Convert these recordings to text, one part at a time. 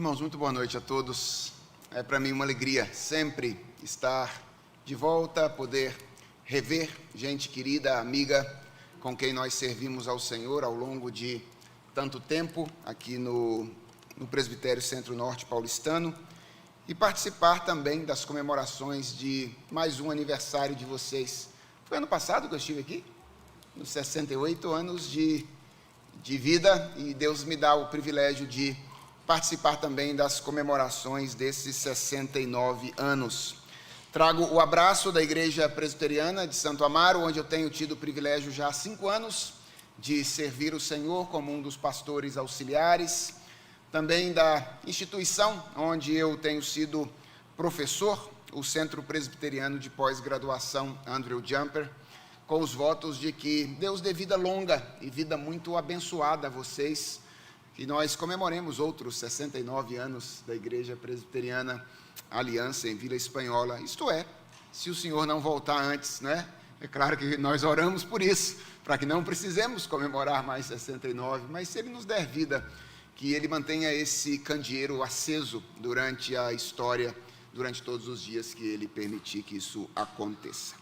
Irmãos, muito boa noite a todos. É para mim uma alegria sempre estar de volta, poder rever gente querida, amiga, com quem nós servimos ao Senhor ao longo de tanto tempo aqui no Presbitério Centro-Norte Paulistano e participar também das comemorações de mais um aniversário de vocês. Foi ano passado que eu estive aqui, nos 68 anos de vida, e Deus me dá o privilégio de participar também das comemorações desses 69 anos. Trago o abraço da Igreja Presbiteriana de Santo Amaro, onde eu tenho tido o privilégio já há 5 anos de servir o Senhor como um dos pastores auxiliares, também da instituição onde eu tenho sido professor, o Centro Presbiteriano de Pós-Graduação Andrew Jumper, com os votos de que Deus dê vida longa e vida muito abençoada a vocês, que nós comemoremos outros 69 anos da Igreja Presbiteriana Aliança em Vila Espanhola, isto é, se o Senhor não voltar antes, né? É claro que nós oramos por isso, para que não precisemos comemorar mais 69, mas se Ele nos der vida, que Ele mantenha esse candeeiro aceso durante a história, durante todos os dias que Ele permitir que isso aconteça.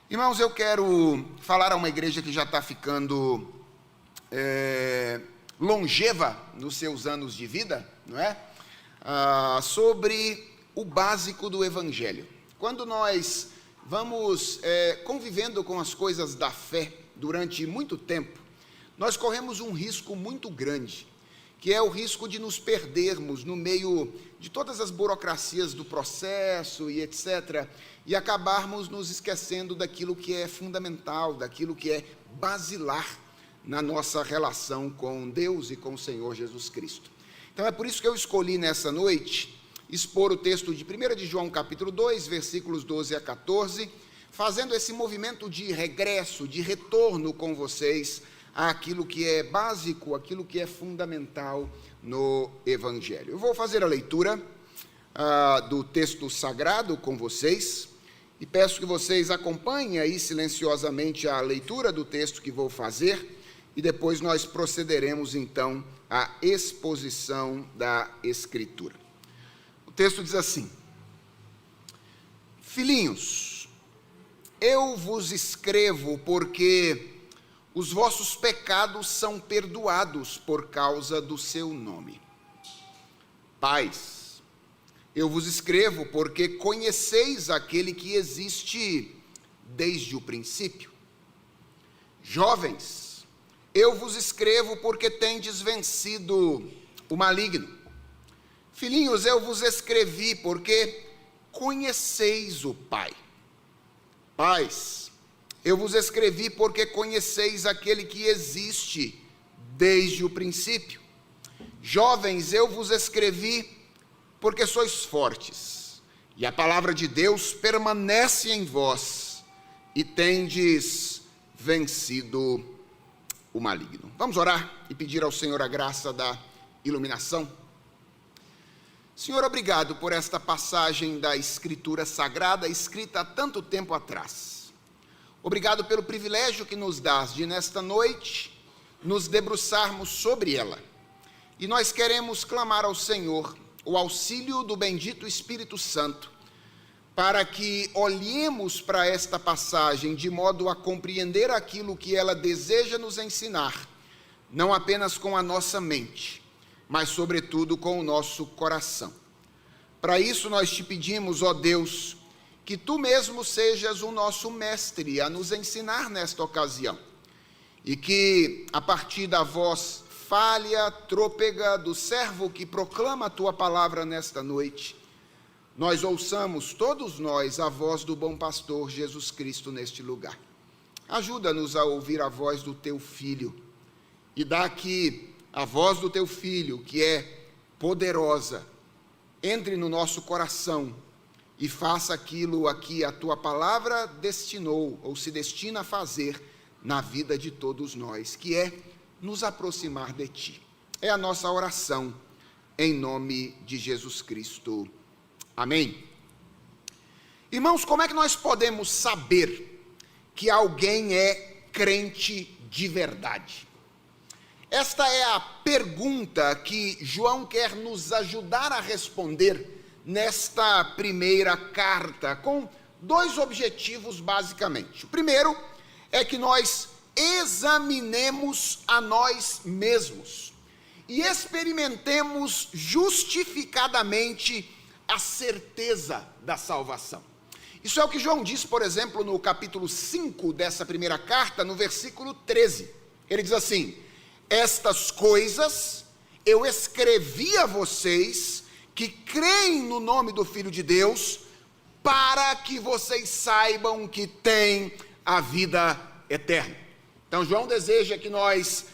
Irmãos, eu quero falar a uma igreja que já está ficando longeva nos seus anos de vida, não é? Sobre o básico do Evangelho. Quando nós vamos convivendo com as coisas da fé durante muito tempo, nós corremos um risco muito grande, que é o risco de nos perdermos no meio de todas as burocracias do processo e etc., e acabarmos nos esquecendo daquilo que é fundamental, daquilo que é basilar na nossa relação com Deus e com o Senhor Jesus Cristo. Então é por isso que eu escolhi nessa noite expor o texto de 1 de João capítulo 2, versículos 12 a 14, fazendo esse movimento de regresso, de retorno com vocês àquilo que é básico, aquilo que é fundamental no Evangelho. Eu vou fazer a leitura do texto sagrado com vocês e peço que vocês acompanhem aí silenciosamente a leitura do texto que vou fazer, e depois nós procederemos então à exposição da Escritura. O texto diz assim: Filhinhos, eu vos escrevo porque os vossos pecados são perdoados por causa do seu nome. Pais, eu vos escrevo porque conheceis aquele que existe desde o princípio. Jovens, eu vos escrevo porque tendes vencido o maligno. Filhinhos, eu vos escrevi porque conheceis o Pai. Pais, eu vos escrevi porque conheceis aquele que existe desde o princípio. Jovens, eu vos escrevi porque sois fortes, e a palavra de Deus permanece em vós, e tendes vencido o maligno. Vamos orar e pedir ao Senhor a graça da iluminação. Senhor, obrigado por esta passagem da Escritura Sagrada, escrita há tanto tempo atrás. Obrigado pelo privilégio que nos dás de, nesta noite, nos debruçarmos sobre ela. E nós queremos clamar ao Senhor o auxílio do bendito Espírito Santo, para que olhemos para esta passagem de modo a compreender aquilo que ela deseja nos ensinar, não apenas com a nossa mente, mas sobretudo com o nosso coração. Para isso nós te pedimos, ó Deus, que tu mesmo sejas o nosso mestre a nos ensinar nesta ocasião, e que a partir da voz falha, trôpega do servo que proclama a tua palavra nesta noite, nós ouçamos, todos nós, a voz do bom pastor Jesus Cristo neste lugar. Ajuda-nos a ouvir a voz do teu Filho, e dá que a voz do teu Filho, que é poderosa, entre no nosso coração e faça aquilo a que a tua palavra destinou, ou se destina a fazer, na vida de todos nós, que é nos aproximar de ti. É a nossa oração, em nome de Jesus Cristo. Amém. Irmãos, como é que nós podemos saber que alguém é crente de verdade? esta é a pergunta que João quer nos ajudar a responder nesta primeira carta, com dois objetivos basicamente. O primeiro é que nós examinemos a nós mesmos e experimentemos justificadamente a certeza da salvação. Isso é o que João diz, por exemplo, no capítulo 5 dessa primeira carta, no versículo 13. Ele diz assim: estas coisas eu escrevi a vocês que creem no nome do Filho de Deus, para que vocês saibam que têm a vida eterna. Então João deseja que nós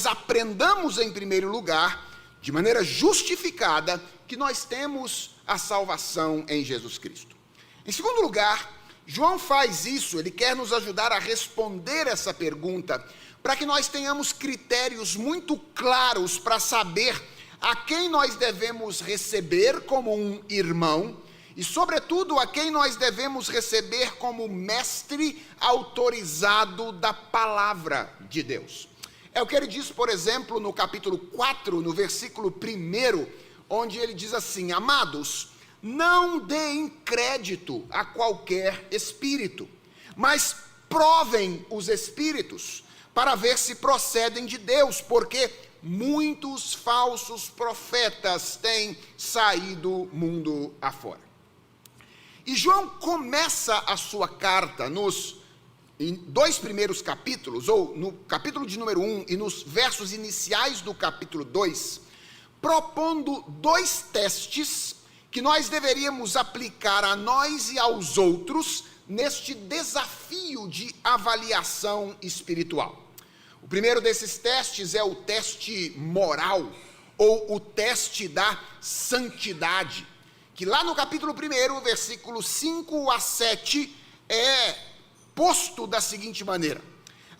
aprendamos em primeiro lugar, de maneira justificada, que nós temos a salvação em Jesus Cristo. Em segundo lugar, João faz isso, ele quer nos ajudar a responder essa pergunta, para que nós tenhamos critérios muito claros para saber a quem nós devemos receber como um irmão e, sobretudo, a quem nós devemos receber como mestre autorizado da palavra de Deus. É o que ele diz, por exemplo, no capítulo 4, no versículo 1, onde ele diz assim: amados, não deem crédito a qualquer espírito, mas provem os espíritos, para ver se procedem de Deus, porque muitos falsos profetas têm saído mundo afora. E João começa a sua carta em dois primeiros capítulos, ou no capítulo de número 1 e nos versos iniciais do capítulo 2, propondo dois testes que nós deveríamos aplicar a nós e aos outros neste desafio de avaliação espiritual. O primeiro desses testes é o teste moral, ou o teste da santidade, que lá no capítulo 1, versículos 5 a 7, é posto da seguinte maneira: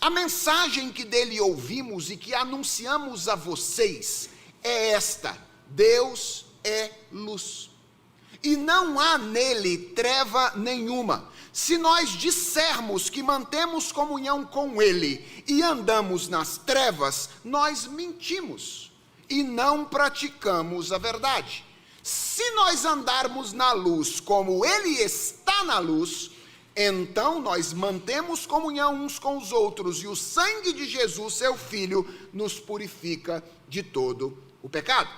a mensagem que dele ouvimos e que anunciamos a vocês é esta: Deus é luz, e não há nele treva nenhuma. Se nós dissermos que mantemos comunhão com ele e andamos nas trevas, nós mentimos e não praticamos a verdade. Se nós andarmos na luz como ele está na luz, então nós mantemos comunhão uns com os outros, e o sangue de Jesus, seu Filho, nos purifica de todo o pecado.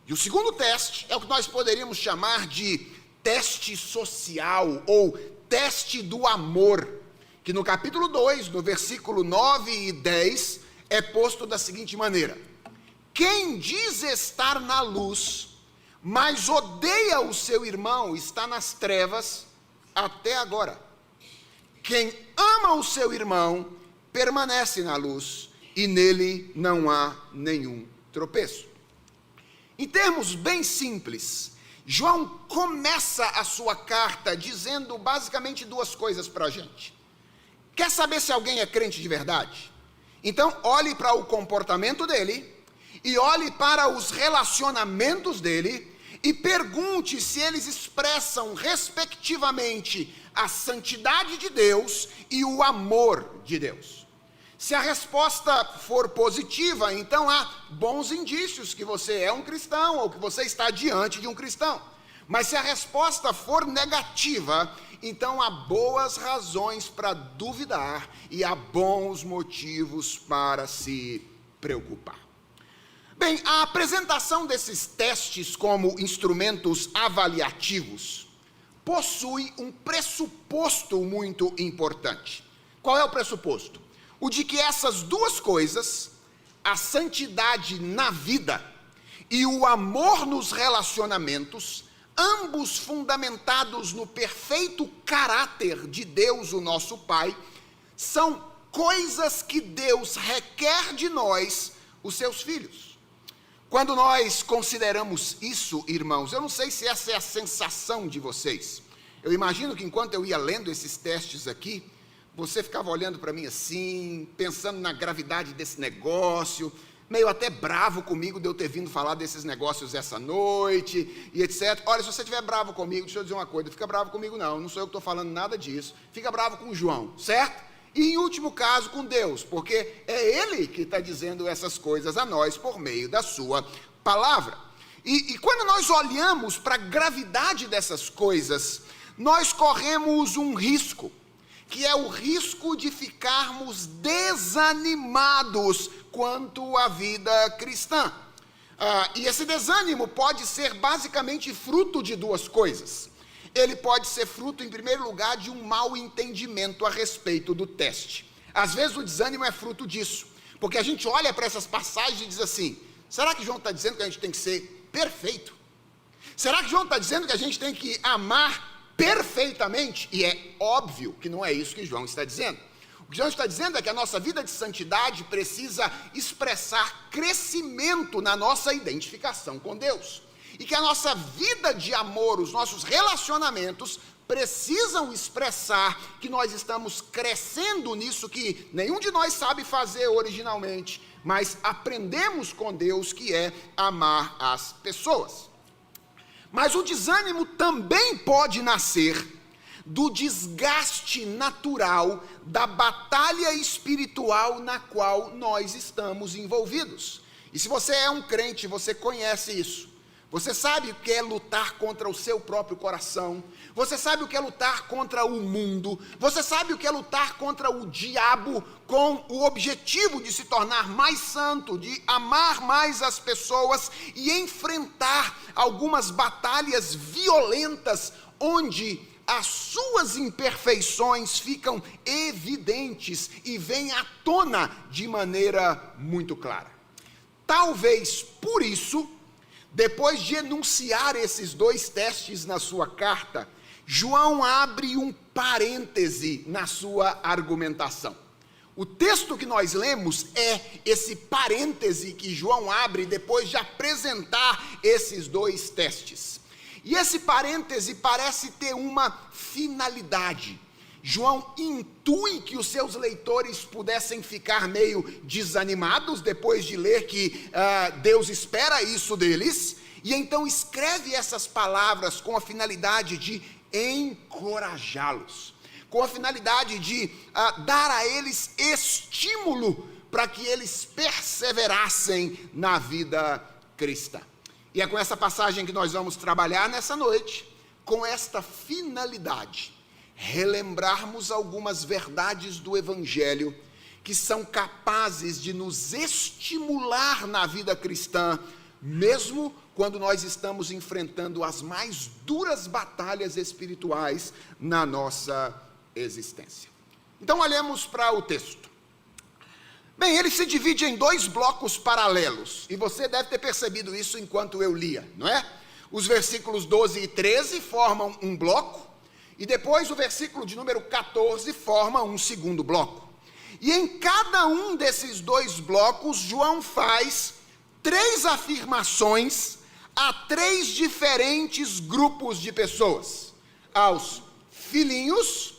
E o segundo teste é o que nós poderíamos chamar de teste social, ou teste do amor, que no capítulo 2, no versículo 9 e 10, é posto da seguinte maneira: quem diz estar na luz, mas odeia o seu irmão, está nas trevas até agora. Quem ama o seu irmão, permanece na luz, e nele não há nenhum tropeço. Em termos bem simples, João começa a sua carta dizendo basicamente duas coisas para a gente. Quer saber se alguém é crente de verdade? Então olhe para o comportamento dele, e olhe para os relacionamentos dele, e pergunte se eles expressam respectivamente a santidade de Deus e o amor de Deus. Se a resposta for positiva, então há bons indícios que você é um cristão, ou que você está diante de um cristão. Mas se a resposta for negativa, então há boas razões para duvidar e há bons motivos para se preocupar. Bem, a apresentação desses testes como instrumentos avaliativos possui um pressuposto muito importante. Qual é o pressuposto? O de que essas duas coisas, a santidade na vida e o amor nos relacionamentos, ambos fundamentados no perfeito caráter de Deus, o nosso Pai, são coisas que Deus requer de nós, os seus filhos. Quando nós consideramos isso, irmãos, eu não sei se essa é a sensação de vocês. Eu imagino que enquanto eu ia lendo esses testes aqui, você ficava olhando para mim assim, pensando na gravidade desse negócio, meio até bravo comigo de eu ter vindo falar desses negócios essa noite, e etc. Olha, se você estiver bravo comigo, deixa eu dizer uma coisa: fica bravo comigo não sou eu que estou falando nada disso, fica bravo com o João, certo? e, em último caso, com Deus, porque é Ele que está dizendo essas coisas a nós por meio da sua palavra. E quando nós olhamos para a gravidade dessas coisas, nós corremos um risco, que é o risco de ficarmos desanimados quanto à vida cristã. E esse desânimo pode ser basicamente fruto de duas coisas. Ele pode ser fruto, em primeiro lugar, de um mau entendimento a respeito do teste. Às vezes o desânimo é fruto disso, porque a gente olha para essas passagens e diz assim: será que João está dizendo que a gente tem que ser perfeito? Será que João está dizendo que a gente tem que amar perfeitamente? E é óbvio que não é isso que João está dizendo. O que João está dizendo é que a nossa vida de santidade precisa expressar crescimento na nossa identificação com Deus. E que a nossa vida de amor, os nossos relacionamentos, precisam expressar que nós estamos crescendo nisso que nenhum de nós sabe fazer originalmente, mas aprendemos com Deus, que é amar as pessoas. Mas o desânimo também pode nascer do desgaste natural da batalha espiritual na qual nós estamos envolvidos. E se você é um crente, você conhece isso. Você sabe o que é lutar contra o seu próprio coração. Você sabe o que é lutar contra o mundo. Você sabe o que é lutar contra o diabo com o objetivo de se tornar mais santo, de amar mais as pessoas e enfrentar algumas batalhas violentas onde as suas imperfeições ficam evidentes e vêm à tona de maneira muito clara. Talvez por isso, depois de enunciar esses dois testes na sua carta, João abre um parêntese na sua argumentação. O texto que nós lemos é esse parêntese que João abre depois de apresentar esses dois testes. E esse parêntese parece ter uma finalidade. João intui que os seus leitores pudessem ficar meio desanimados depois de ler que Deus espera isso deles, e então escreve essas palavras com a finalidade de encorajá-los, com a finalidade de dar a eles estímulo para que eles perseverassem na vida cristã. E é com essa passagem que nós vamos trabalhar nessa noite, com esta finalidade: relembrarmos algumas verdades do Evangelho que são capazes de nos estimular na vida cristã, mesmo quando nós estamos enfrentando as mais duras batalhas espirituais na nossa existência. Então, olhemos para o texto. Bem, ele se divide em dois blocos paralelos, e você deve ter percebido isso enquanto eu lia, não é? Os versículos 12 e 13 formam um bloco, e depois o versículo de número 14 forma um segundo bloco. E em cada um desses dois blocos, João faz 3 afirmações a 3 diferentes grupos de pessoas: aos filhinhos,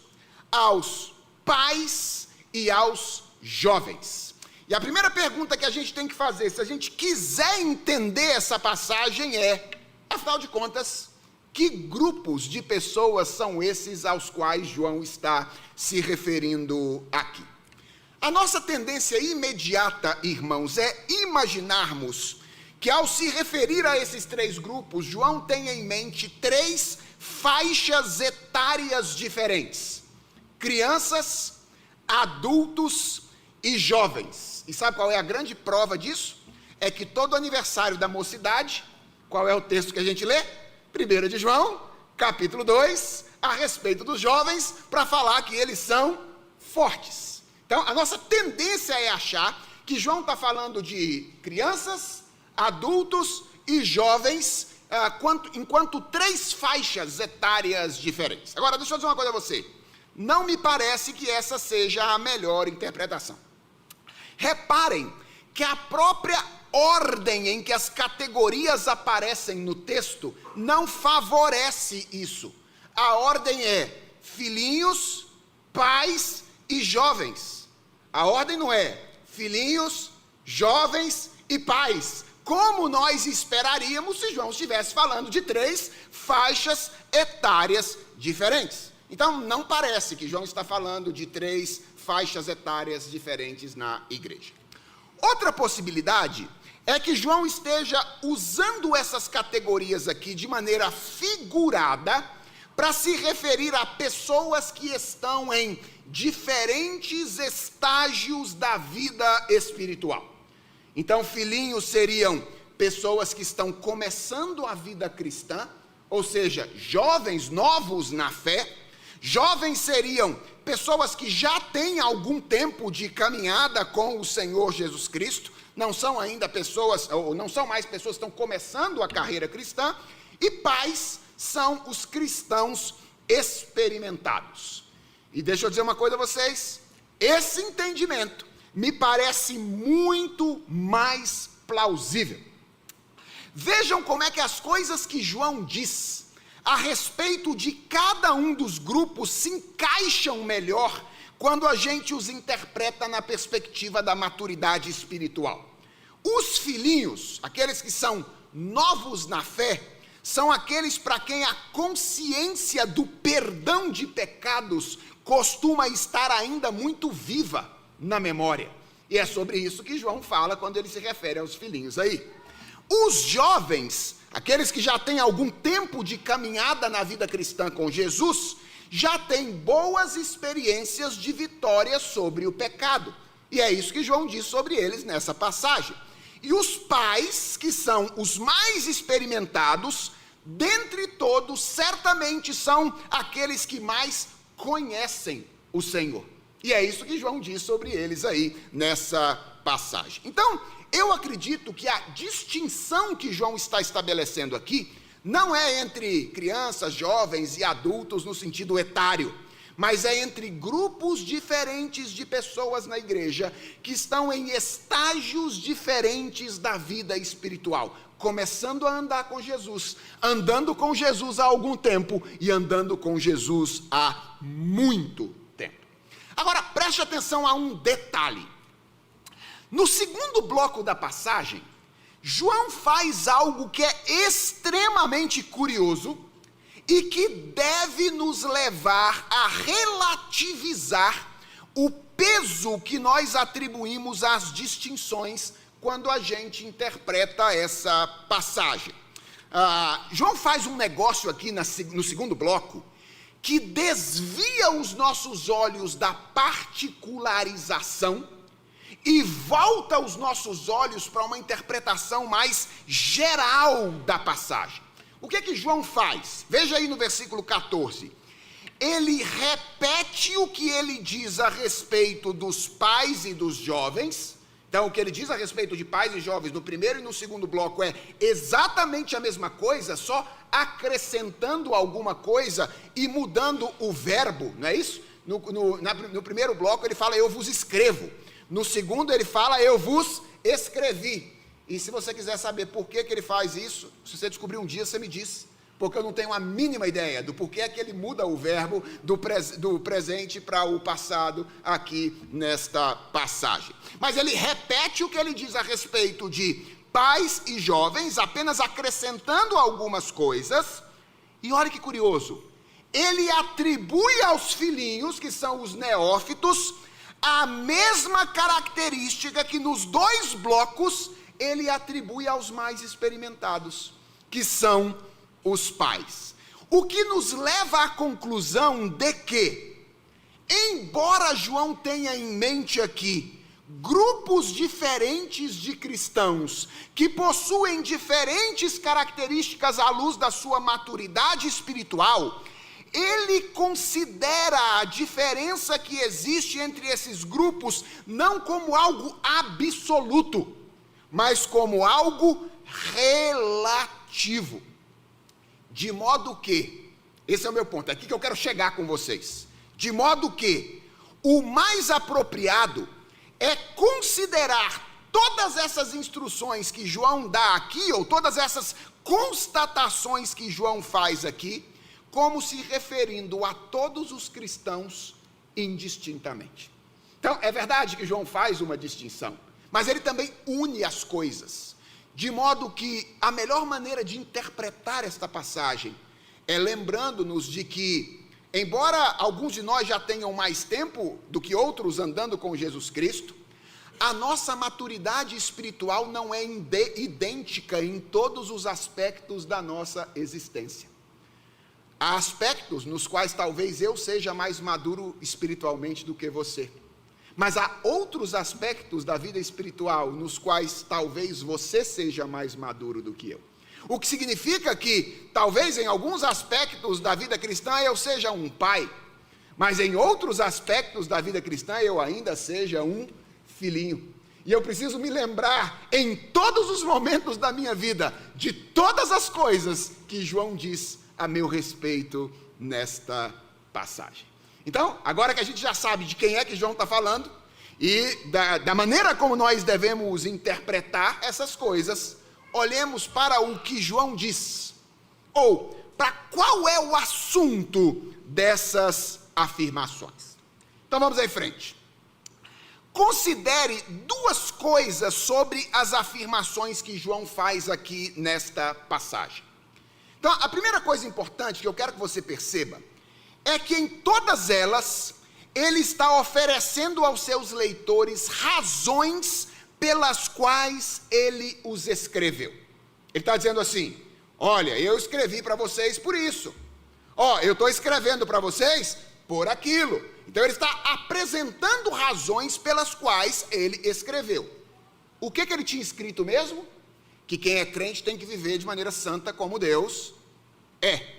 aos pais e aos jovens. E a primeira pergunta que a gente tem que fazer, se a gente quiser entender essa passagem, é: afinal de contas, que grupos de pessoas são esses aos quais João está se referindo aqui? A nossa tendência imediata, irmãos, é imaginarmos que, ao se referir a esses 3 grupos, João tem em mente 3 faixas etárias diferentes: crianças, adultos e jovens. E sabe qual é a grande prova disso? É que todo aniversário da mocidade, qual é o texto que a gente lê? 1 de João, capítulo 2, a respeito dos jovens, para falar que eles são fortes. Então, a nossa tendência é achar que João está falando de crianças, adultos e jovens, enquanto 3 faixas etárias diferentes. Agora, deixa eu dizer uma coisa a você. Não me parece que essa seja a melhor interpretação. Reparem que a própria ordem em que as categorias aparecem no texto não favorece isso. A ordem é filhinhos, pais e jovens. A ordem não é filhinhos, jovens e pais, como nós esperaríamos se João estivesse falando de 3 faixas etárias diferentes. Então, não parece que João está falando de 3 faixas etárias diferentes na igreja. Outra possibilidade é que João esteja usando essas categorias aqui de maneira figurada para se referir a pessoas que estão em diferentes estágios da vida espiritual. Então, filhinhos seriam pessoas que estão começando a vida cristã, ou seja, jovens novos na fé. Jovens seriam pessoas que já têm algum tempo de caminhada com o Senhor Jesus Cristo, não são ainda pessoas, ou não são mais pessoas que estão começando a carreira cristã, e pais são os cristãos experimentados. E deixa eu dizer uma coisa a vocês, esse entendimento me parece muito mais plausível. Vejam como é que as coisas que João diz a respeito de cada um dos grupos se encaixam melhor quando a gente os interpreta na perspectiva da maturidade espiritual. Os filhinhos, aqueles que são novos na fé, são aqueles para quem a consciência do perdão de pecados costuma estar ainda muito viva na memória. E é sobre isso que João fala quando ele se refere aos filhinhos aí. Os jovens, aqueles que já têm algum tempo de caminhada na vida cristã com Jesus, já têm boas experiências de vitória sobre o pecado. E é isso que João diz sobre eles nessa passagem. E os pais, que são os mais experimentados, dentre todos, certamente são aqueles que mais conhecem o Senhor. E é isso que João diz sobre eles aí nessa passagem. Então, eu acredito que a distinção que João está estabelecendo aqui não é entre crianças, jovens e adultos no sentido etário, mas é entre grupos diferentes de pessoas na igreja que estão em estágios diferentes da vida espiritual, começando a andar com Jesus, andando com Jesus há algum tempo e andando com Jesus há muito tempo. Agora, preste atenção a um detalhe. No segundo bloco da passagem, João faz algo que é extremamente curioso e que deve nos levar a relativizar o peso que nós atribuímos às distinções quando a gente interpreta essa passagem. João faz um negócio aqui no segundo bloco que desvia os nossos olhos da particularização e volta os nossos olhos para uma interpretação mais geral da passagem. O que é que João faz? Veja aí no versículo 14. Ele repete o que ele diz a respeito dos pais e dos jovens. Então, o que ele diz a respeito de pais e jovens no primeiro e no segundo bloco é exatamente a mesma coisa, só acrescentando alguma coisa e mudando o verbo, não é isso? No primeiro bloco ele fala, eu vos escrevo. No segundo ele fala, eu vos escrevi. E se você quiser saber por que ele faz isso, se você descobrir um dia, você me diz. Porque eu não tenho a mínima ideia do porquê é que ele muda o verbo do presente para o passado aqui nesta passagem. Mas ele repete o que ele diz a respeito de pais e jovens, apenas acrescentando algumas coisas. E olha que curioso, ele atribui aos filhinhos, que são os neófitos, a mesma característica que nos dois blocos ele atribui aos mais experimentados, que são os pais. O que nos leva à conclusão de que, embora João tenha em mente aqui grupos diferentes de cristãos, que possuem diferentes características à luz da sua maturidade espiritual, ele considera a diferença que existe entre esses grupos não como algo absoluto, mas como algo relativo. De modo que, esse é o meu ponto, é aqui que eu quero chegar com vocês. De modo que o mais apropriado é considerar todas essas instruções que João dá aqui, ou todas essas constatações que João faz aqui, como se referindo a todos os cristãos indistintamente. Então, é verdade que João faz uma distinção, mas ele também une as coisas, de modo que a melhor maneira de interpretar esta passagem é lembrando-nos de que embora alguns de nós já tenham mais tempo do que outros andando com Jesus Cristo, a nossa maturidade espiritual não é idêntica em todos os aspectos da nossa existência. Há aspectos nos quais talvez eu seja mais maduro espiritualmente do que você. Mas há outros aspectos da vida espiritual nos quais talvez você seja mais maduro do que eu. O que significa que talvez em alguns aspectos da vida cristã eu seja um pai, mas em outros aspectos da vida cristã eu ainda seja um filhinho. E eu preciso me lembrar em todos os momentos da minha vida de todas as coisas que João diz a meu respeito nesta passagem. Então, agora que a gente já sabe de quem é que João está falando e da maneira como nós devemos interpretar essas coisas, olhemos para o que João diz, ou para qual é o assunto dessas afirmações. Então vamos em frente. Considere duas coisas sobre as afirmações que João faz aqui nesta passagem. Então, a primeira coisa importante que eu quero que você perceba é que em todas elas, ele está oferecendo aos seus leitores razões pelas quais ele os escreveu. Ele está dizendo assim: olha, eu escrevi para vocês por isso. Eu estou escrevendo para vocês por aquilo. Então ele está apresentando razões pelas quais ele escreveu. O que ele tinha escrito mesmo? Que quem é crente tem que viver de maneira santa como Deus é.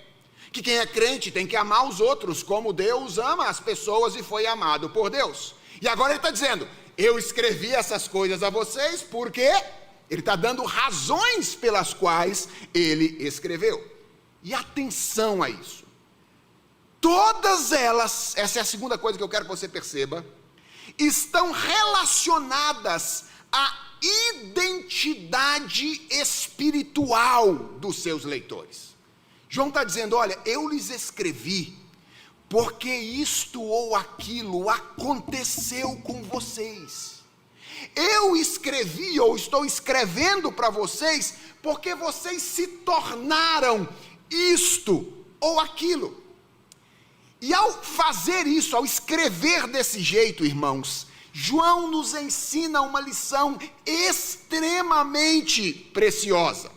Que quem é crente tem que amar os outros como Deus ama as pessoas e foi amado por Deus. E agora ele está dizendo: eu escrevi essas coisas a vocês porque ele está dando razões pelas quais ele escreveu. E atenção a isso. Todas elas, essa é a segunda coisa que eu quero que você perceba, estão relacionadas à identidade espiritual dos seus leitores. João está dizendo: olha, eu lhes escrevi porque isto ou aquilo aconteceu com vocês. Eu escrevi ou estou escrevendo para vocês porque vocês se tornaram isto ou aquilo. E ao fazer isso, ao escrever desse jeito, irmãos, João nos ensina uma lição extremamente preciosa,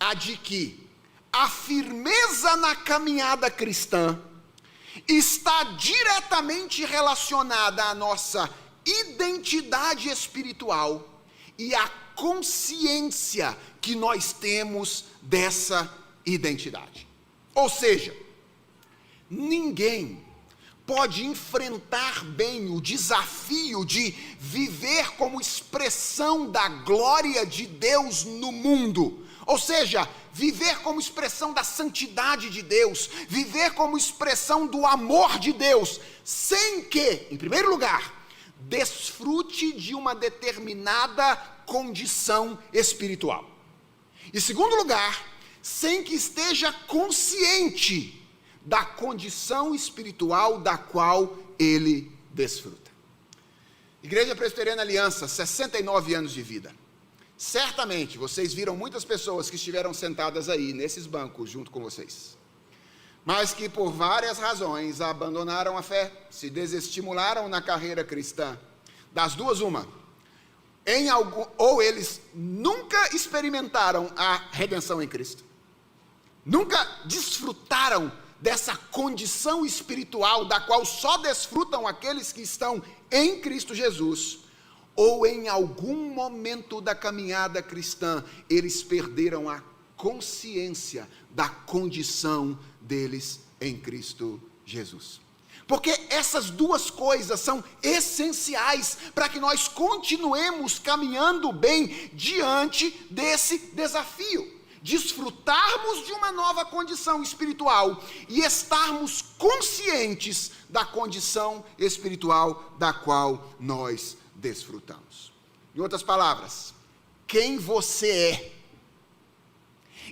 a de que a firmeza na caminhada cristã está diretamente relacionada à nossa identidade espiritual e à consciência que nós temos dessa identidade. Ou seja, ninguém pode enfrentar bem o desafio de viver como expressão da glória de Deus no mundo. Ou seja, viver como expressão da santidade de Deus, viver como expressão do amor de Deus, sem que, em primeiro lugar, desfrute de uma determinada condição espiritual. Em segundo lugar, sem que esteja consciente da condição espiritual da qual ele desfruta. Igreja Presbiteriana Aliança, 69 anos de vida. Certamente vocês viram muitas pessoas que estiveram sentadas aí, nesses bancos, junto com vocês, mas que por várias razões abandonaram a fé, se desestimularam na carreira cristã. Das duas, uma. Ou eles nunca experimentaram a redenção em Cristo, nunca desfrutaram dessa condição espiritual da qual só desfrutam aqueles que estão em Cristo Jesus, ou em algum momento da caminhada cristã, eles perderam a consciência da condição deles em Cristo Jesus. Porque essas duas coisas são essenciais para que nós continuemos caminhando bem diante desse desafio. Desfrutarmos de uma nova condição espiritual e estarmos conscientes da condição espiritual da qual nós desfrutamos. Em outras palavras, quem você é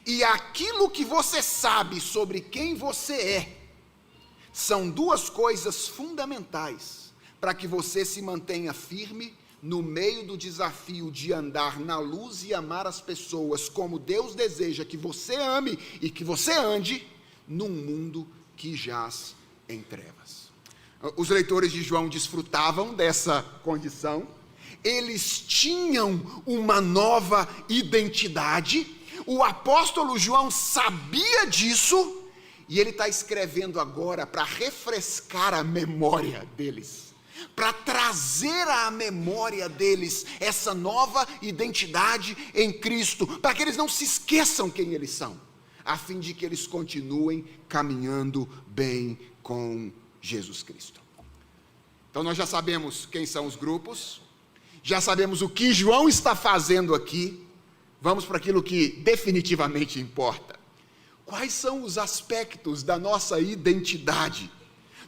e aquilo que você sabe sobre quem você é são duas coisas fundamentais para que você se mantenha firme no meio do desafio de andar na luz e amar as pessoas como Deus deseja que você ame e que você ande num mundo que jaz em trevas. Os leitores de João desfrutavam dessa condição, eles tinham uma nova identidade, o apóstolo João sabia disso, e ele está escrevendo agora para refrescar a memória deles, para trazer à memória deles essa nova identidade em Cristo, para que eles não se esqueçam quem eles são, a fim de que eles continuem caminhando bem com Jesus Cristo. Então nós já sabemos quem são os grupos, já sabemos o que João está fazendo aqui, vamos para aquilo que definitivamente importa. Quais são os aspectos da nossa identidade,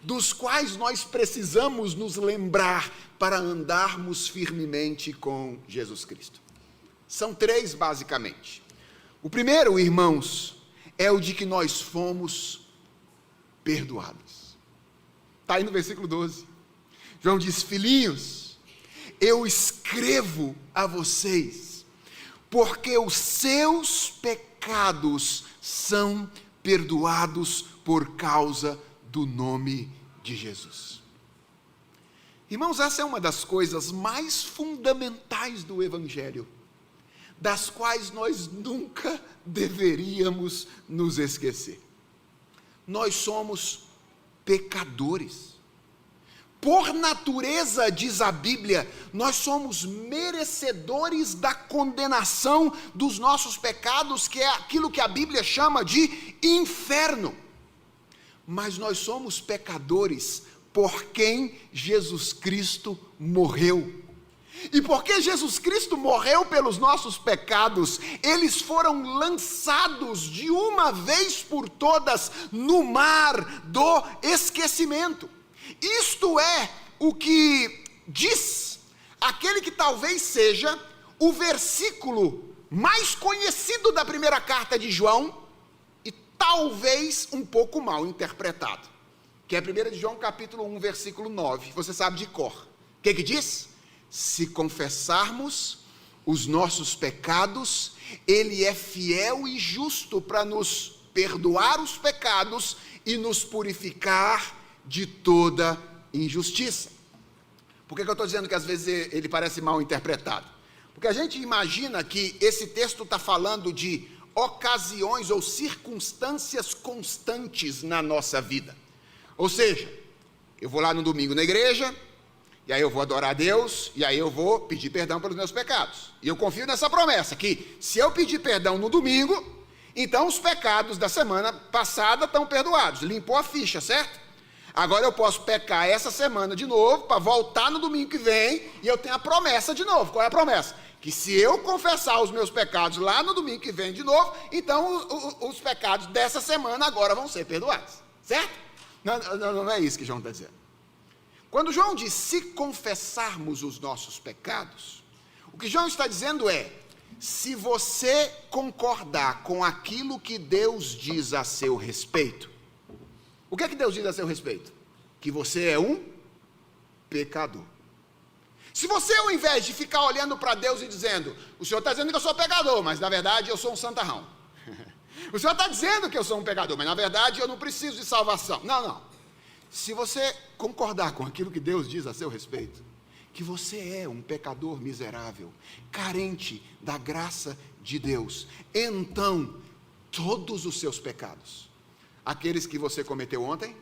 dos quais nós precisamos nos lembrar para andarmos firmemente com Jesus Cristo? São 3, basicamente. O primeiro, irmãos, é o de que nós fomos perdoados. Está aí no versículo 12. João diz: filhinhos, eu escrevo a vocês, porque os seus pecados são perdoados por causa do nome de Jesus. Irmãos, essa é uma das coisas mais fundamentais do Evangelho, das quais nós nunca deveríamos nos esquecer. Nós somos pecadores. Por natureza, diz a Bíblia, nós somos merecedores da condenação dos nossos pecados, que é aquilo que a Bíblia chama de inferno. Mas nós somos pecadores por quem Jesus Cristo morreu. E porque Jesus Cristo morreu pelos nossos pecados, eles foram lançados de uma vez por todas no mar do esquecimento. Isto é o que diz aquele que talvez seja o versículo mais conhecido da primeira carta de João, e talvez um pouco mal interpretado, que é 1 de João capítulo 1, versículo 9, você sabe de cor. O que diz? Se confessarmos os nossos pecados, Ele é fiel e justo para nos perdoar os pecados e nos purificar de toda injustiça. Por que eu estou dizendo que às vezes ele parece mal interpretado? Porque a gente imagina que esse texto está falando de ocasiões ou circunstâncias constantes na nossa vida. Ou seja, eu vou lá no domingo na igreja, e aí eu vou adorar a Deus, e aí eu vou pedir perdão pelos meus pecados. E eu confio nessa promessa, que se eu pedir perdão no domingo, então os pecados da semana passada estão perdoados, limpou a ficha, certo? Agora eu posso pecar essa semana de novo, para voltar no domingo que vem, e eu tenho a promessa de novo. Qual é a promessa? Que se eu confessar os meus pecados lá no domingo que vem de novo, então os pecados dessa semana agora vão ser perdoados, certo? Não é isso que João está dizendo. Quando João diz, se confessarmos os nossos pecados, o que João está dizendo é, se você concordar com aquilo que Deus diz a seu respeito. O que é que Deus diz a seu respeito? Que você é um pecador. Se você, ao invés de ficar olhando para Deus e dizendo, o Senhor está dizendo que eu sou pecador, mas na verdade eu sou um santarrão. O Senhor está dizendo que eu sou um pecador, mas na verdade eu não preciso de salvação. Não. Se você concordar com aquilo que Deus diz a seu respeito, que você é um pecador miserável, carente da graça de Deus, então todos os seus pecados, aqueles que você cometeu ontem,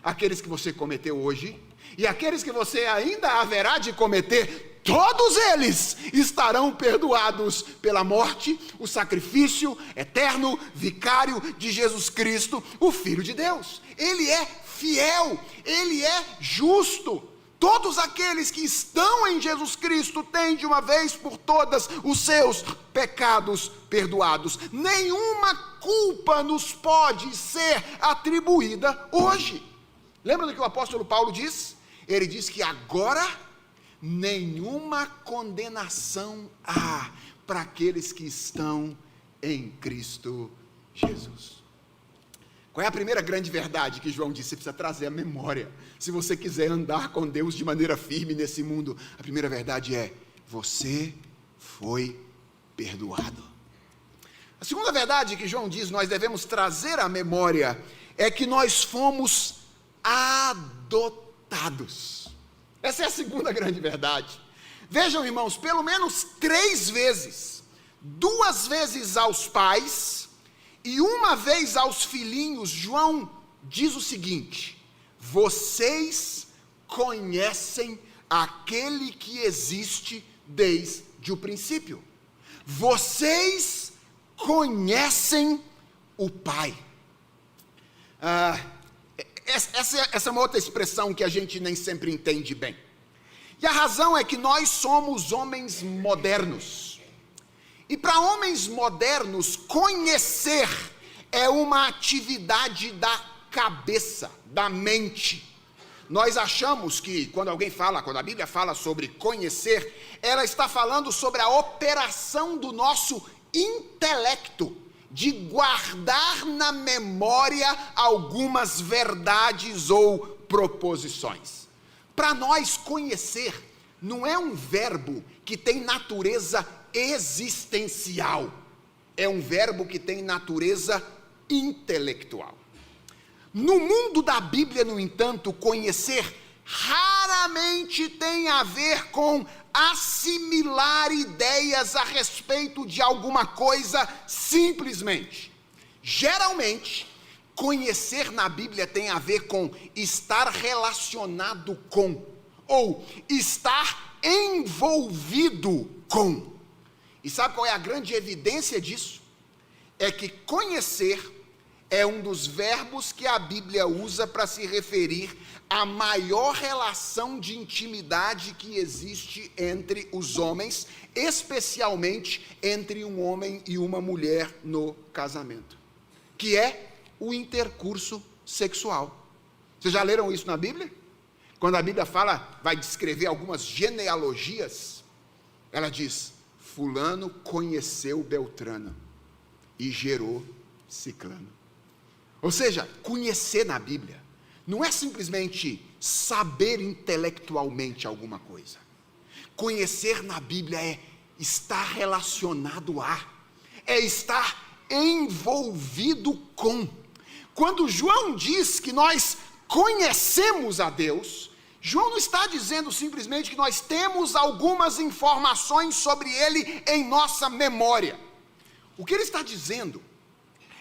aqueles que você cometeu hoje, e aqueles que você ainda haverá de cometer, todos eles estarão perdoados pela morte, o sacrifício eterno, vicário de Jesus Cristo, o Filho de Deus. Ele é fiel, Ele é justo. Todos aqueles que estão em Jesus Cristo têm de uma vez por todas os seus pecados perdoados. Nenhuma culpa nos pode ser atribuída hoje. Lembra do que o apóstolo Paulo diz? Ele diz que agora nenhuma condenação há para aqueles que estão em Cristo Jesus. Qual é a primeira grande verdade que João disse? Você precisa trazer à memória. Se você quiser andar com Deus de maneira firme nesse mundo, a primeira verdade é, você foi perdoado. A segunda verdade que João diz, nós devemos trazer à memória, é que nós fomos adotados. Essa é a segunda grande verdade. Vejam, irmãos, pelo menos 3 vezes, 2 vezes aos pais e 1 vez aos filhinhos, João diz o seguinte: vocês conhecem aquele que existe desde o princípio. Vocês conhecem o Pai. Essa é uma outra expressão que a gente nem sempre entende bem. E a razão é que nós somos homens modernos. E para homens modernos, conhecer é uma atividade da cabeça, da mente. Nós achamos que quando a Bíblia fala sobre conhecer, ela está falando sobre a operação do nosso intelecto, de guardar na memória algumas verdades ou proposições. Para nós, conhecer não é um verbo que tem natureza existencial, é um verbo que tem natureza intelectual. No mundo da Bíblia, no entanto, conhecer raramente tem a ver com assimilar ideias a respeito de alguma coisa simplesmente. Geralmente, conhecer na Bíblia tem a ver com estar relacionado com, ou estar envolvido com. E sabe qual é a grande evidência disso? É que conhecer é um dos verbos que a Bíblia usa para se referir à maior relação de intimidade que existe entre os homens, especialmente entre um homem e uma mulher no casamento, que é o intercurso sexual. Vocês já leram isso na Bíblia? Quando a Bíblia vai descrever algumas genealogias, ela diz: fulano conheceu Beltrano e gerou Ciclano. Ou seja, conhecer na Bíblia não é simplesmente saber intelectualmente alguma coisa. Conhecer na Bíblia é estar relacionado a, é estar envolvido com. Quando João diz que nós conhecemos a Deus, João não está dizendo simplesmente que nós temos algumas informações sobre Ele em nossa memória. O que ele está dizendo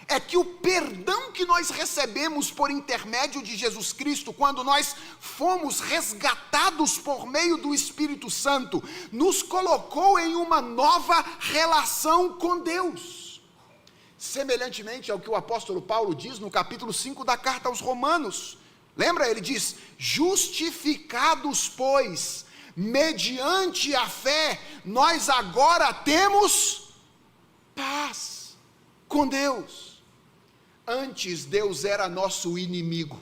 é que o perdão que nós recebemos por intermédio de Jesus Cristo, quando nós fomos resgatados por meio do Espírito Santo, nos colocou em uma nova relação com Deus. Semelhantemente ao que o apóstolo Paulo diz no capítulo 5 da carta aos Romanos. Lembra? Ele diz: justificados, pois, mediante a fé, nós agora temos paz com Deus. Antes Deus era nosso inimigo,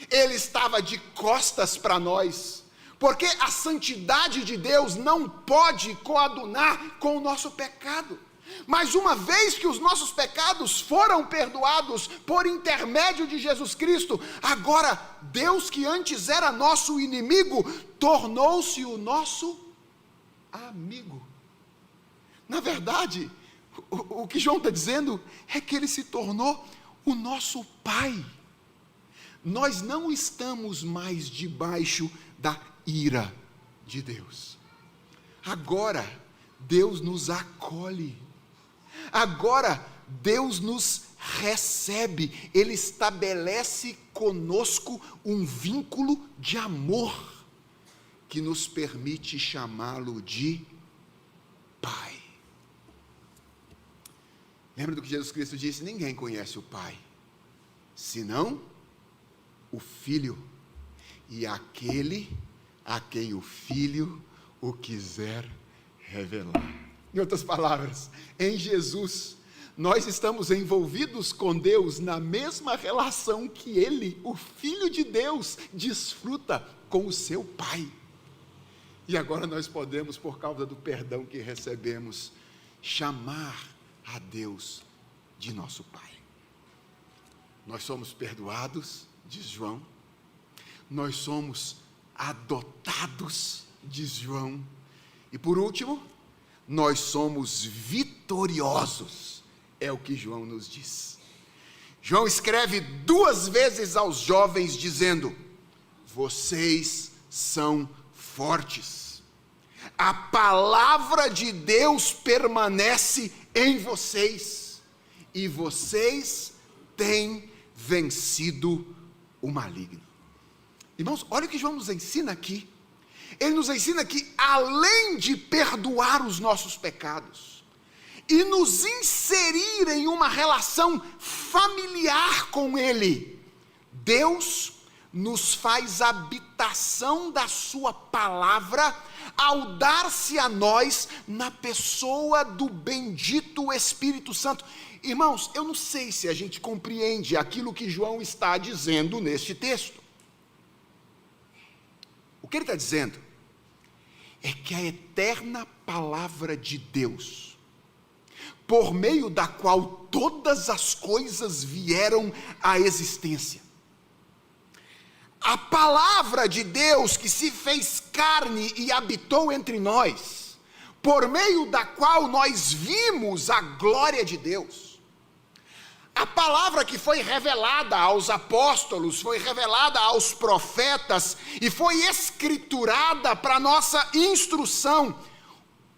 Ele estava de costas para nós, porque a santidade de Deus não pode coadunar com o nosso pecado. Mas uma vez que os nossos pecados foram perdoados por intermédio de Jesus Cristo, agora Deus, que antes era nosso inimigo, tornou-se o nosso amigo. Na verdade, o que João está dizendo é que Ele se tornou o nosso Pai. Nós não estamos mais debaixo da ira de Deus. Agora Deus nos acolhe. Agora Deus nos recebe. Ele estabelece conosco um vínculo de amor que nos permite chamá-lo de Pai. Lembra do que Jesus Cristo disse? Ninguém conhece o Pai, senão o Filho, e aquele a quem o Filho o quiser revelar. Em outras palavras, em Jesus, nós estamos envolvidos com Deus na mesma relação que Ele, o Filho de Deus, desfruta com o seu Pai. E agora nós podemos, por causa do perdão que recebemos, chamar a Deus de nosso Pai. Nós somos perdoados, diz João. Nós somos adotados, diz João. E por último, nós somos vitoriosos, é o que João nos diz. João escreve 2 vezes aos jovens dizendo: vocês são fortes. A palavra de Deus permanece em vocês e vocês têm vencido o maligno. Irmãos, olha o que João nos ensina aqui. Ele nos ensina que, além de perdoar os nossos pecados e nos inserir em uma relação familiar com Ele, Deus nos faz habitação da sua palavra ao dar-se a nós na pessoa do bendito Espírito Santo. Irmãos, eu não sei se a gente compreende aquilo que João está dizendo neste texto. O que ele está dizendo é que a eterna palavra de Deus, por meio da qual todas as coisas vieram à existência, a palavra de Deus que se fez carne e habitou entre nós, por meio da qual nós vimos a glória de Deus, a palavra que foi revelada aos apóstolos, foi revelada aos profetas e foi escriturada para nossa instrução.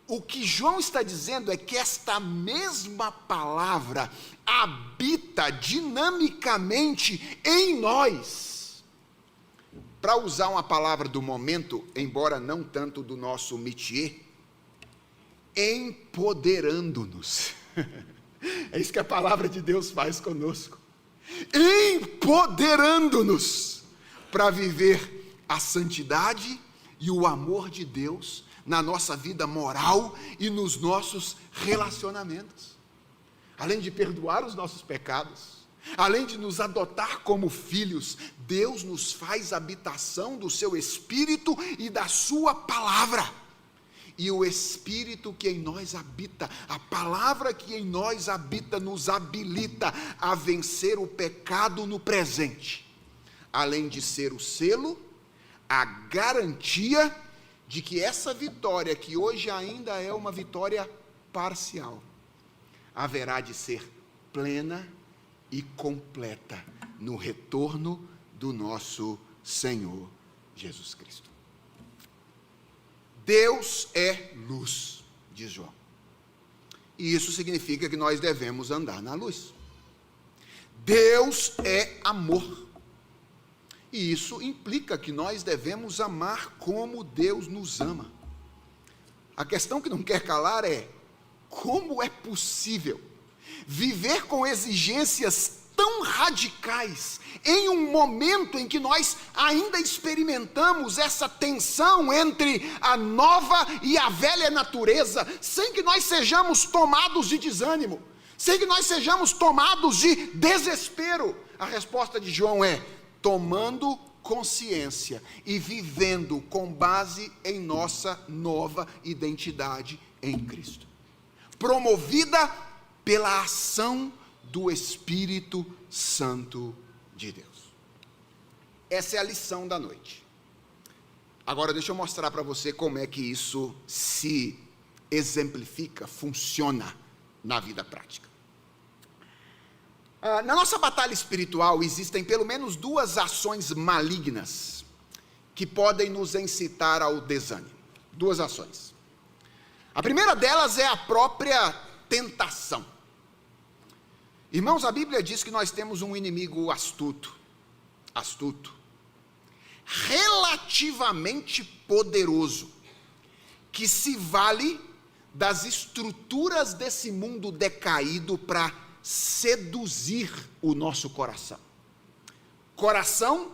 O que João está dizendo é que esta mesma palavra habita dinamicamente em nós. Para usar uma palavra do momento, embora não tanto do nosso métier, empoderando-nos. É isso que a palavra de Deus faz conosco. Empoderando-nos para viver a santidade e o amor de Deus na nossa vida moral e nos nossos relacionamentos. Além de perdoar os nossos pecados, além de nos adotar como filhos, Deus nos faz habitação do seu Espírito e da sua palavra. E o Espírito que em nós habita, a palavra que em nós habita, nos habilita a vencer o pecado no presente, além de ser o selo, a garantia de que essa vitória, que hoje ainda é uma vitória parcial, haverá de ser plena e completa no retorno do nosso Senhor Jesus Cristo. Deus é luz, diz João. E isso significa que nós devemos andar na luz. Deus é amor. E isso implica que nós devemos amar como Deus nos ama. A questão que não quer calar é: como é possível viver com exigências tão radicais em um momento em que nós ainda experimentamos essa tensão entre a nova e a velha natureza, sem que nós sejamos tomados de desânimo, sem que nós sejamos tomados de desespero? A resposta de João é: tomando consciência e vivendo com base em nossa nova identidade em Cristo, promovida pela ação do Espírito Santo de Deus. Essa é a lição da noite. Agora deixa eu mostrar para você como é que isso se exemplifica, funciona na vida prática. Na nossa batalha espiritual existem pelo menos 2 ações malignas que podem nos incitar ao desânimo. 2 ações. A primeira delas é a própria tentação. Irmãos, a Bíblia diz que nós temos um inimigo astuto, relativamente poderoso, que se vale das estruturas desse mundo decaído para seduzir o nosso coração. Coração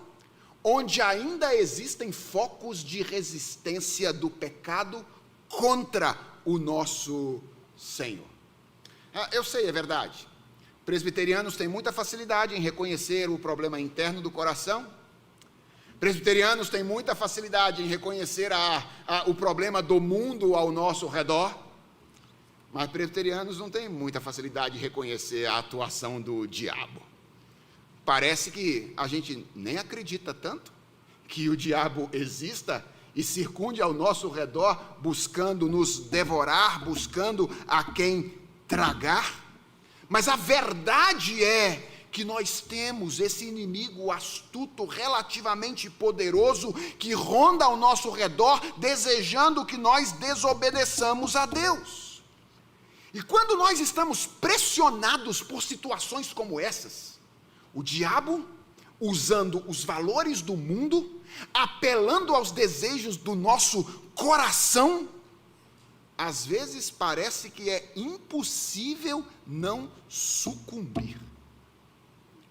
onde ainda existem focos de resistência do pecado contra o nosso Senhor. Eu sei, é verdade. Presbiterianos têm muita facilidade em reconhecer o problema interno do coração. Presbiterianos têm muita facilidade em reconhecer o problema do mundo ao nosso redor. Mas presbiterianos não têm muita facilidade de reconhecer a atuação do diabo. Parece que a gente nem acredita tanto que o diabo exista e circunde ao nosso redor, buscando nos devorar, buscando a quem tragar. Mas a verdade é que nós temos esse inimigo astuto, relativamente poderoso, que ronda ao nosso redor, desejando que nós desobedeçamos a Deus. E quando nós estamos pressionados por situações como essas, o diabo, usando os valores do mundo, apelando aos desejos do nosso coração, às vezes parece que é impossível não sucumbir.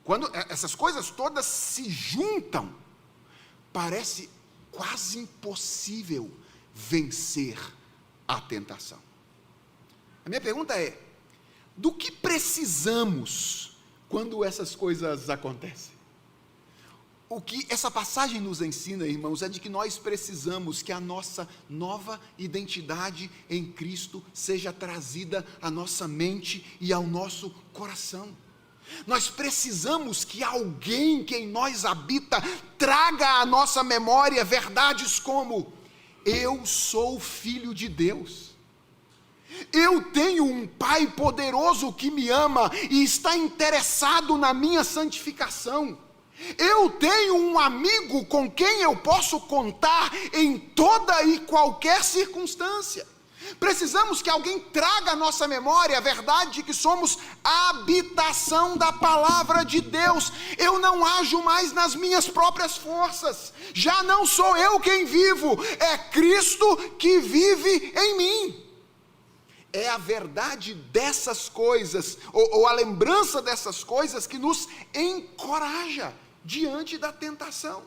Quando essas coisas todas se juntam, parece quase impossível vencer a tentação. A minha pergunta é: do que precisamos quando essas coisas acontecem? O que essa passagem nos ensina, irmãos, é de que nós precisamos que a nossa nova identidade em Cristo seja trazida à nossa mente e ao nosso coração. Nós precisamos que alguém que em nós habita traga à nossa memória verdades como: eu sou filho de Deus. Eu tenho um Pai poderoso que me ama e está interessado na minha santificação. Eu tenho um amigo com quem eu posso contar em toda e qualquer circunstância. Precisamos que alguém traga à nossa memória a verdade de que somos a habitação da palavra de Deus. Eu não ajo mais nas minhas próprias forças. Já não sou eu quem vivo, é Cristo que vive em mim. É a verdade dessas coisas, ou a lembrança dessas coisas, que nos encoraja diante da tentação.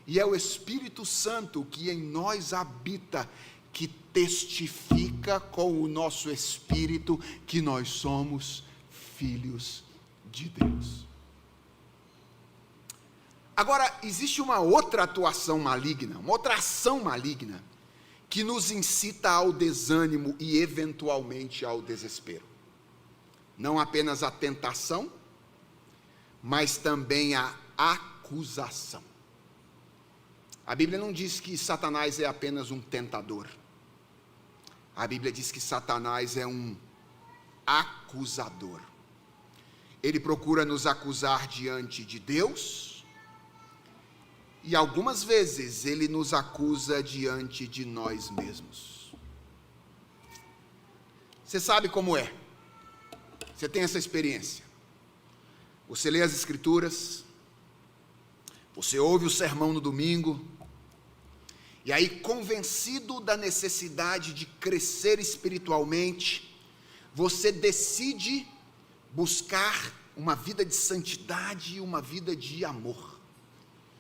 E é o Espírito Santo que em nós habita, que testifica com o nosso espírito que nós somos filhos de Deus. Agora, existe uma outra atuação maligna, uma outra ação maligna, que nos incita ao desânimo e eventualmente ao desespero. Não apenas a tentação, mas também a acusação. A Bíblia não diz que Satanás é apenas um tentador. A Bíblia diz que Satanás é um acusador. Ele procura nos acusar diante de Deus, e algumas vezes ele nos acusa diante de nós mesmos. Você sabe como é. Você tem essa experiência. Você lê as Escrituras, você ouve o sermão no domingo, e aí, convencido da necessidade de crescer espiritualmente, você decide buscar uma vida de santidade e uma vida de amor.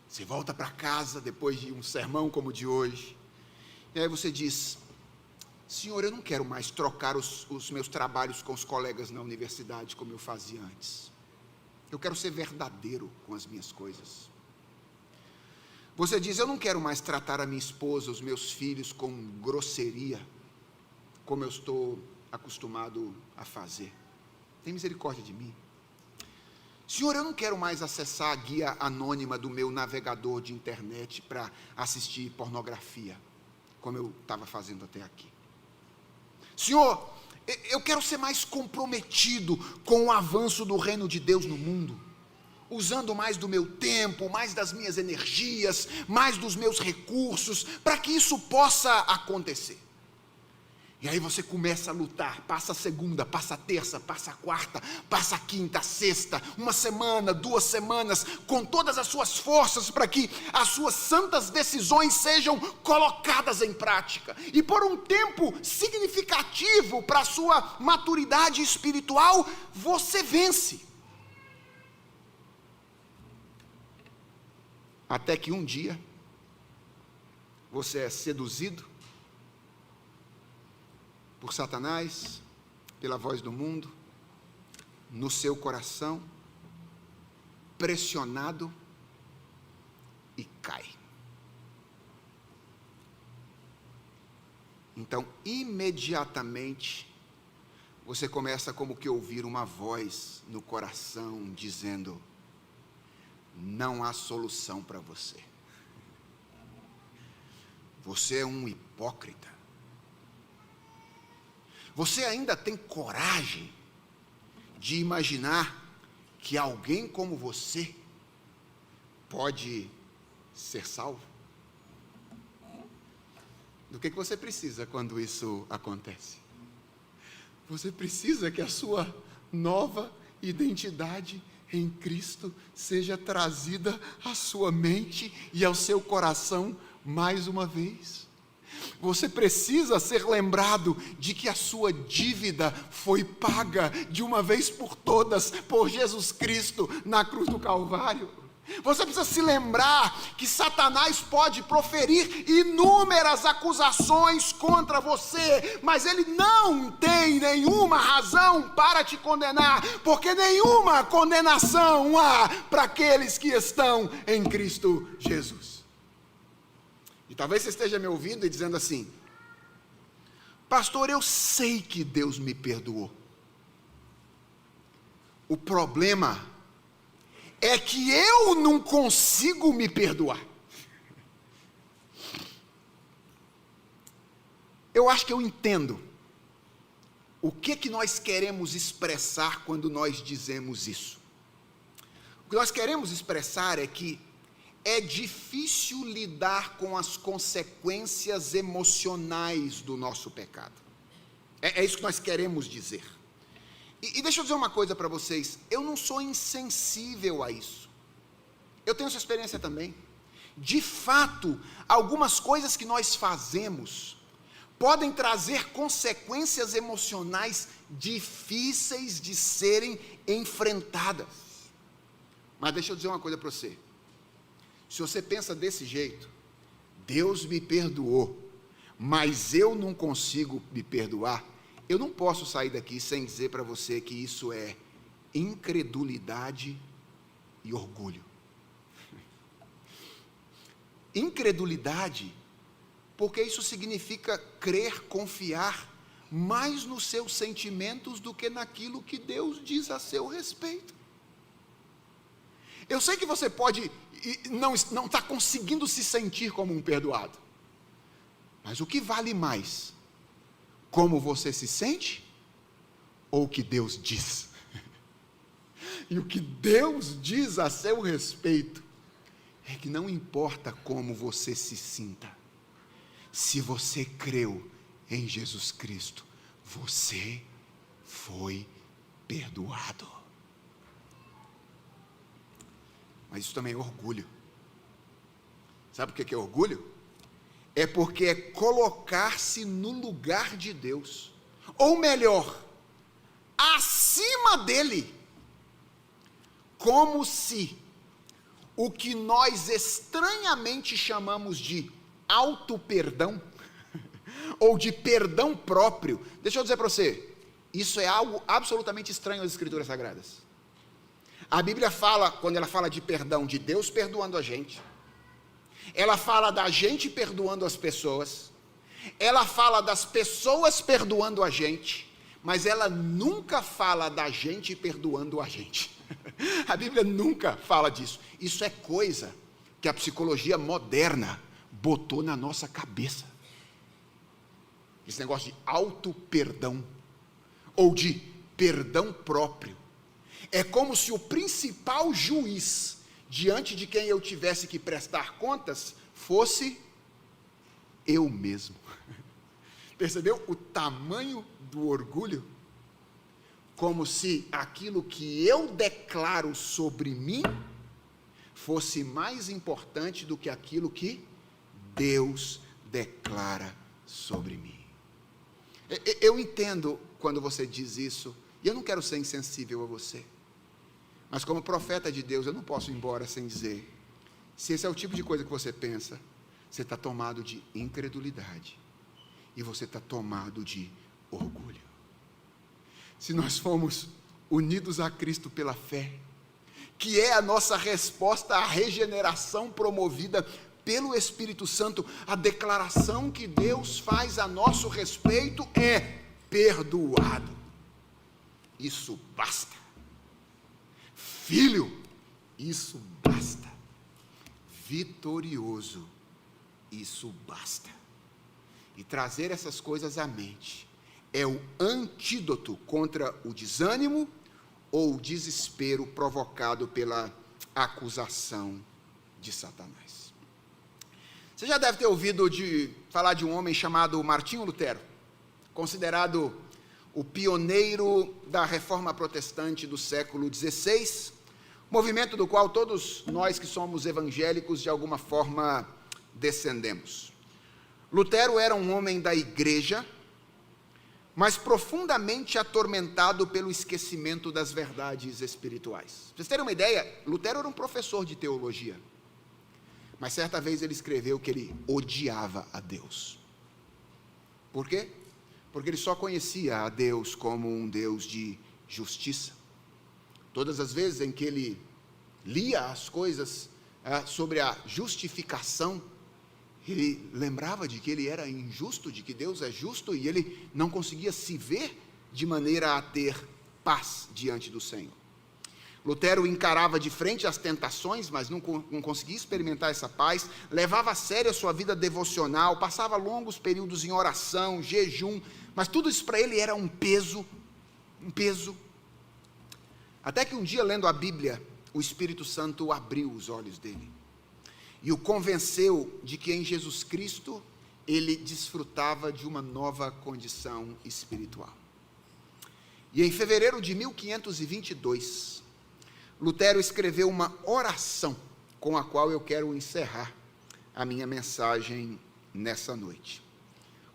Você volta para casa depois de um sermão como o de hoje, e aí você diz: Senhor, eu não quero mais trocar os meus trabalhos com os colegas na universidade como eu fazia antes. Eu quero ser verdadeiro com as minhas coisas. Você diz: eu não quero mais tratar a minha esposa, os meus filhos com grosseria, como eu estou acostumado a fazer. Tem misericórdia de mim. Senhor, eu não quero mais acessar a guia anônima do meu navegador de internet para assistir pornografia, como eu estava fazendo até aqui. Senhor, eu quero ser mais comprometido com o avanço do reino de Deus no mundo, usando mais do meu tempo, mais das minhas energias, mais dos meus recursos, para que isso possa acontecer. E aí você começa a lutar, passa a segunda, passa a terça, passa a quarta, passa a quinta, a sexta, uma semana, 2 semanas, com todas as suas forças para que as suas santas decisões sejam colocadas em prática. E por um tempo significativo para a sua maturidade espiritual, você vence. Até que um dia, você é seduzido por Satanás, pela voz do mundo, no seu coração, pressionado e cai. Então, imediatamente, você começa como que ouvir uma voz no coração dizendo: não há solução para você. Você é um hipócrita. Você ainda tem coragem de imaginar que alguém como você pode ser salvo? Do que você precisa quando isso acontece? Você precisa que a sua nova identidade em Cristo seja trazida à sua mente e ao seu coração mais uma vez. Você precisa ser lembrado de que a sua dívida foi paga de uma vez por todas por Jesus Cristo na cruz do Calvário. Você precisa se lembrar que Satanás pode proferir inúmeras acusações contra você, mas ele não tem nenhuma razão para te condenar, porque nenhuma condenação há para aqueles que estão em Cristo Jesus. E talvez você esteja me ouvindo e dizendo assim: pastor, eu sei que Deus me perdoou. O problema é que eu não consigo me perdoar. Eu acho que eu entendo o que nós queremos expressar quando nós dizemos isso. O que nós queremos expressar é que é difícil lidar com as consequências emocionais do nosso pecado. É isso que nós queremos dizer. E deixa eu dizer uma coisa para vocês, eu não sou insensível a isso. Eu tenho essa experiência também. De fato, algumas coisas que nós fazemos podem trazer consequências emocionais difíceis de serem enfrentadas. Mas deixa eu dizer uma coisa para você. Se você pensa desse jeito, Deus me perdoou, mas eu não consigo me perdoar, eu não posso sair daqui sem dizer para você que isso é incredulidade e orgulho. Incredulidade, porque isso significa crer, confiar mais nos seus sentimentos do que naquilo que Deus diz a seu respeito. Eu sei que você pode não está conseguindo se sentir como um perdoado, mas o que vale mais? Como você se sente ou o que Deus diz? E o que Deus diz a seu respeito é que não importa como você se sinta, se você creu em Jesus Cristo, você foi perdoado. Mas isso também é orgulho. Sabe o que é orgulho? É porque é colocar-se no lugar de Deus, ou melhor, acima dele, como se o que nós estranhamente chamamos de auto-perdão, ou de perdão próprio. Deixa eu dizer para você, isso é algo absolutamente estranho às Escrituras Sagradas. A Bíblia fala, quando ela fala de perdão, de Deus perdoando a gente, ela fala da gente perdoando as pessoas, ela fala das pessoas perdoando a gente, mas ela nunca fala da gente perdoando a gente. A Bíblia nunca fala disso. Isso é coisa que a psicologia moderna botou na nossa cabeça. Esse negócio de auto-perdão, ou de perdão próprio. É como se o principal juiz diante de quem eu tivesse que prestar contas, fosse eu mesmo. Percebeu o tamanho do orgulho? Como se aquilo que eu declaro sobre mim, fosse mais importante do que aquilo que Deus declara sobre mim. Eu entendo quando você diz isso, e eu não quero ser insensível a você. Mas como profeta de Deus, eu não posso ir embora sem dizer, se esse é o tipo de coisa que você pensa, você está tomado de incredulidade, e você está tomado de orgulho. Se nós formos unidos a Cristo pela fé, que é a nossa resposta à regeneração promovida pelo Espírito Santo, a declaração que Deus faz a nosso respeito é perdoado. Isso basta. Filho, isso basta. Vitorioso, isso basta. E trazer essas coisas à mente é o antídoto contra o desânimo, ou desespero provocado pela acusação de Satanás. Você já deve ter ouvido falar de um homem chamado Martinho Lutero, considerado o pioneiro da reforma protestante do século XVI, movimento do qual todos nós que somos evangélicos de alguma forma descendemos. Lutero era um homem da igreja, mas profundamente atormentado pelo esquecimento das verdades espirituais. Para vocês terem uma ideia, Lutero era um professor de teologia, mas certa vez ele escreveu que ele odiava a Deus. Por quê? Porque ele só conhecia a Deus como um Deus de justiça. Todas as vezes em que ele lia as coisas sobre a justificação, ele lembrava de que ele era injusto, de que Deus é justo, e ele não conseguia se ver de maneira a ter paz diante do Senhor. Lutero encarava de frente as tentações, mas não conseguia experimentar essa paz, levava a sério a sua vida devocional, passava longos períodos em oração, jejum, mas tudo isso para ele era um peso. Até que um dia, lendo a Bíblia, o Espírito Santo abriu os olhos dele e o convenceu de que em Jesus Cristo ele desfrutava de uma nova condição espiritual. E em fevereiro de 1522, Lutero escreveu uma oração com a qual eu quero encerrar a minha mensagem nessa noite.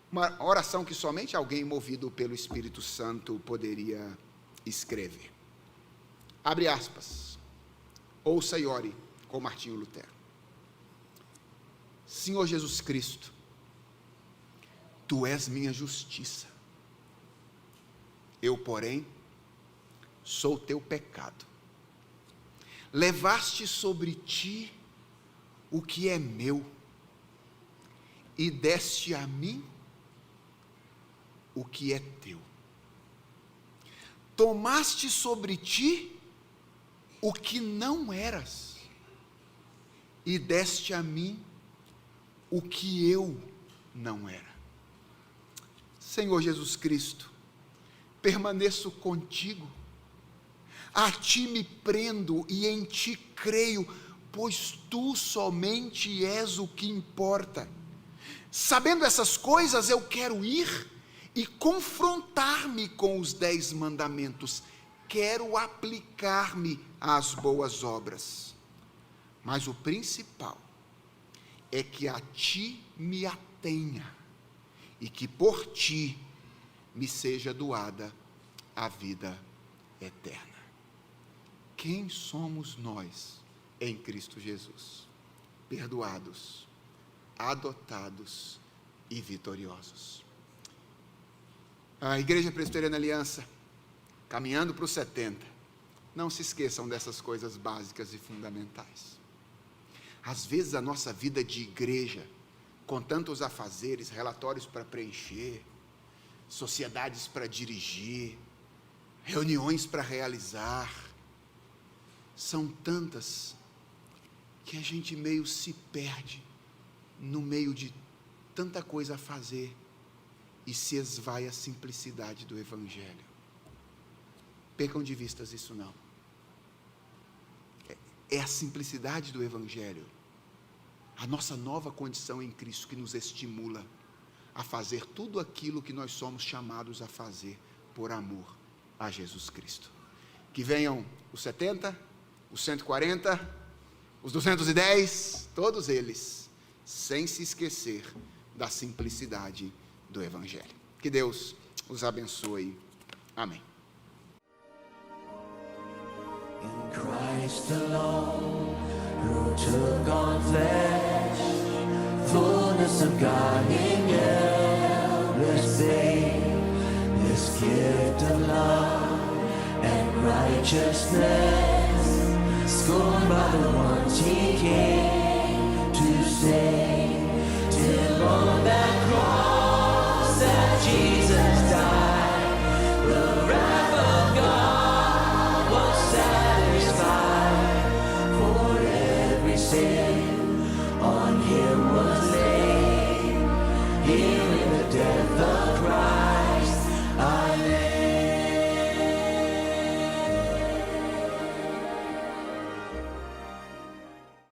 Uma oração que somente alguém movido pelo Espírito Santo poderia escrever. Abre aspas. Ouça e ore com Martinho Lutero. Senhor Jesus Cristo, Tu és minha justiça. Eu, porém, sou teu pecado. Levaste sobre ti o que é meu e deste a mim o que é teu. Tomaste sobre ti o que não eras e deste a mim o que eu não era. Senhor Jesus Cristo, permaneço contigo, a ti me prendo e em ti creio, pois tu somente és o que importa. Sabendo essas coisas, eu quero ir e confrontar-me com os 10 mandamentos, quero aplicar-me às boas obras, mas o principal é que a ti me atenha e que por ti me seja doada a vida eterna. Quem somos nós em Cristo Jesus? Perdoados, adotados e vitoriosos. A Igreja Presbiteriana Aliança, caminhando para os 70, não se esqueçam dessas coisas básicas e fundamentais. Às vezes a nossa vida de igreja, com tantos afazeres, relatórios para preencher, sociedades para dirigir, reuniões para realizar, são tantas que a gente meio se perde no meio de tanta coisa a fazer e se esvai a simplicidade do Evangelho. Percam de vistas isso não. É a simplicidade do Evangelho, a nossa nova condição em Cristo que nos estimula a fazer tudo aquilo que nós somos chamados a fazer por amor a Jesus Cristo. Que venham os 70, os 140, os 210, todos eles, sem se esquecer da simplicidade do Evangelho. Que Deus os abençoe. Amém. In Christ alone, who took on flesh, fullness of God in endless babe, this gift of love and righteousness, scorned by the ones he came to save, till on that cross that Jesus died, the wrath of God was satisfied for every sin.